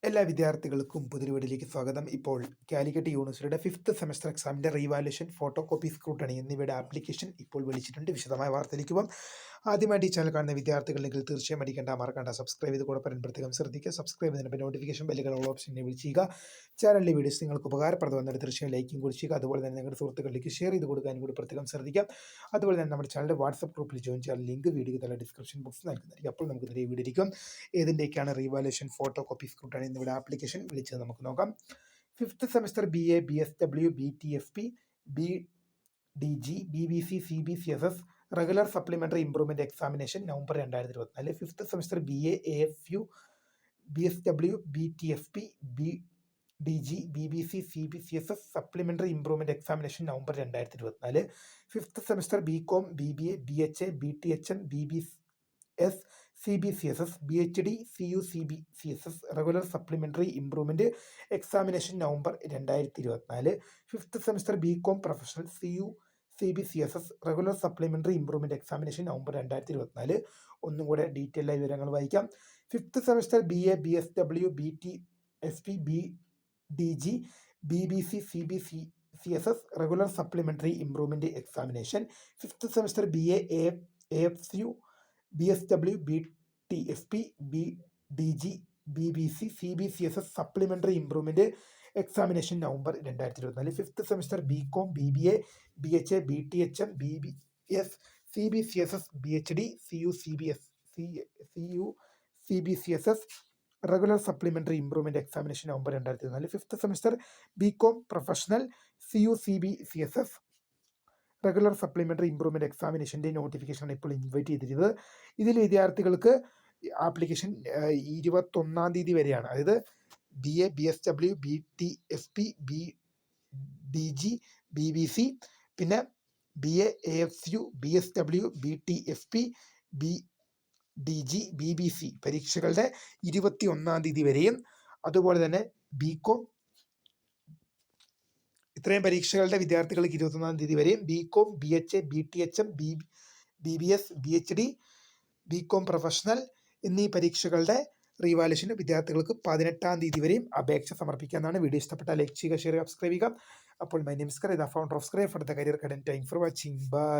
എല്ലാ വിദ്യാർത്ഥികൾക്കും പുതിയൊരു വീഡിയോയിലേക്ക് സ്വാഗതം. ഇപ്പോൾ കാലിക്കറ്റ് യൂണിവേഴ്സിറ്റിയുടെ 5th സെമസ്റ്റർ എക്സാമിൻ്റെ റീവാലുവേഷൻ, ഫോട്ടോ കോപ്പി, സ്ക്രൂട്ടണി എന്നിവയുടെ ആപ്ലിക്കേഷൻ ഇപ്പോൾ വിളിച്ചിട്ടുണ്ട്. വിശദമായ വാർത്തയിലേക്ക് പോകാം. ആദ്യമായിട്ട് ഈ ചാനൽ കാണുന്ന വിദ്യാർത്ഥികളുണ്ടെങ്കിൽ തീർച്ചയായും മറക്കണ്ട സബ്സ്ക്രൈബ് ചെയ്ത് കൂടെ പ്രത്യേകം ശ്രദ്ധിക്കുക. സബ്സ്ക്രൈബ് ചെയ്തതിന് നോട്ടിഫിക്കേഷൻ ബെല്ലുകളുള്ള ഓപ്ഷൻ എനേബിൾ ചെയ്യുക. ചാനലിലെ വീഡിയോസ് നിങ്ങൾക്ക് ഉപകാരപ്രദമെന്നൊരു തീർച്ചയായും ലൈക്കും കൂടി ചെയ്യുക. അതുപോലെ തന്നെ നിങ്ങളുടെ സുഹൃത്തുക്കളിലേക്ക് ഷെയർ ചെയ്ത് കൊടുക്കാനും കൂടി പ്രത്യേകം ശ്രദ്ധിക്കാം. അതുപോലെ തന്നെ നമ്മുടെ ചാനലിൻ്റെ വാട്സപ്പ് ഗ്രൂപ്പിൽ ജോയിൻ ചെയ്യാൻ ലിങ്ക് വീഡിയോ തന്നെ ഡിസ്ക്രിപ്ഷൻ ബോക്സിൽ നൽകുന്നതായിരിക്കും. അപ്പോൾ നമുക്ക് നേരെ വീഡിയോ ഇരിക്കും. ഏതിൻ്റെയൊക്കെയാണ് റീവാലുവേഷൻ, ഫോട്ടോ കോപ്പി, സ്ക്രൂട്ടണി എന്നിവയുടെ ആപ്ലിക്കേഷൻ വിളിച്ചത് നമുക്ക് നോക്കാം. 5th semester BA, BSW, BTFP, BDG, BBC, CBCSS regular supplementary improvement examination November 2024. 5th semester BA, AFU, BSW, BTFP, BDG, BBC, CBCSS supplementary improvement examination November 2024. 5th semester BCom, BBA, BHA, BTHM, BBS, CBCSS, BHD, CUCBCSS regular supplementary improvement examination November 2024. 5th semester BCom professional CUCBCSS regular supplementary improvement examination November 2024. ഒന്നും കൂടെ detail ആയ വിവരങ്ങൾ വായിക്കാം. 5th semester BA, BSW, BTSP, BDG, BBC, CBCSS regular supplementary improvement examination. 5th semester BA, AFU, BSW, BTFP, BDG, BBC, CBCSS supplementary improvement examination November 2024. 5th semester BCom, BBA, BHA, BTHM, BBS, CBCSS, BHD, CUCBCSS regular supplementary improvement examination November 2024. 5th semester BCom professional CUCBCSS regular supplementary improvement എക്സാമിനേഷൻ്റെ നോട്ടിഫിക്കേഷനാണ് ഇപ്പോൾ invite ചെയ്തിരിക്കുന്നത്. ഇതിൽ വിദ്യാർത്ഥികൾക്ക് application 21-ാം തീയതി വരെയാണ്. അതായത് BA, BSW, BTSP, BDG, BBC, പിന്നെ BA, AFU, BSW, BTFP, BDG, BBC പരീക്ഷകളുടെ 21-ാം തീയതി വരെയും, അതുപോലെ തന്നെ BCom ഇത്രയും പരീക്ഷകളുടെ വിദ്യാർത്ഥികൾക്ക് 21-ാം തീയതി വരെയും, BCom, BHA, BTHM, BBS, BHD, BCom professional എന്നീ പരീക്ഷകളുടെ റീവാലുവേഷന് വിദ്യാർത്ഥികൾക്ക് 18-ാം തീയതി വരെയും അപേക്ഷ സമർപ്പിക്കാനാണ്. വീഡിയോ ഇഷ്ടപ്പെട്ടാൽ ലൈക്ക് ചെയ്യുക, ഷെയർ ചെയ്യുക, സബ്സ്ക്രൈബ് ചെയ്യുക. അപ്പോൾ my name is Kareer, the founder of scribe for the career guidance. Thanks for watching. By.